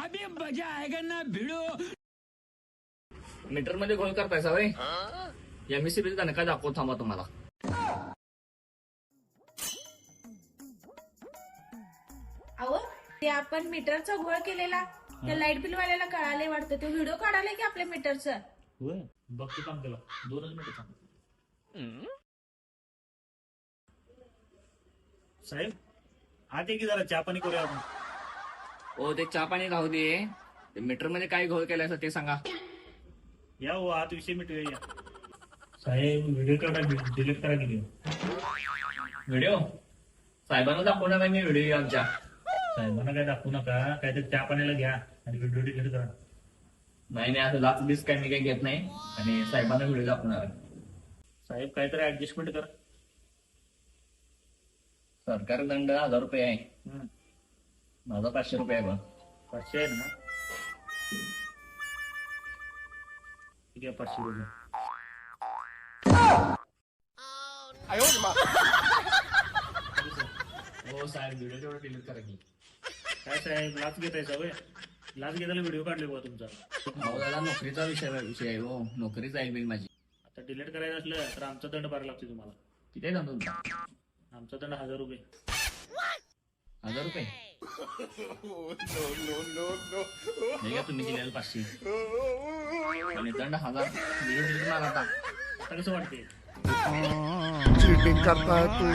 अभी मजा आएगा ना भिड़ो. मीटर मध्ये घोळ करतायसा वय एमएससीबी दणका दाखवतो थांबा तुम्हाला. अहो ते आपण मीटरचा घोळ केलेला त्या लाईट बिल वाल्याला कळाले वाटतं. ते व्हिडिओ काढाले की आपल्या मीटरचं. बघतो काम त्याला 2 मिनिटं थांब. साहेब आत ये की जरा चहा पाणी करूया आपण. हो ते चहा पाणी राहू दे. ते मीटर मध्ये काय घोळ केलाय ते सांगा. या हो आत विषय मिटूया या. साहेब व्हिडिओ काढा डिलीट करा की व्हिडिओ साहेबांना दाखवणार नाही मी व्हिडिओ आमच्या. साहेबांना काय दाखवू नका, काहीतरी चहा पाण्याला घ्या आणि व्हिडिओ डिलीट करा. नाही असं लाच बीस काय मी काही घेत नाही आणि साहेबांना व्हिडिओ दाखवणार. साहेब काहीतरी ऍडजस्टमेंट करा. सरकारी दंड 1000 रुपये आहे. माझा 500 रुपये आहे बघ. 500 आहे ना. ठीक आहे 500 रुपये. हो साहेब व्हिडिओ तेवढं डिलीट करा की. काय साहेब लाच घेताय सवय. लाच घेताना व्हिडिओ काढले बघा तुमचा. अहो दादा नोकरीचा विषय आहे हो. नोकरी जाईल बिल माझी. आता डिलीट करायचं असलं तर आमचा दंड भरायला लागतो तुम्हाला. किती आहे तुमचा? आमचा दंड 1000 रुपये. 1000 रुपये नाही का तुम्ही दिलेलं 500 आणि दंड 1000 दिले मला आता. आता कसं वाटते? चीटिंग करता है तू.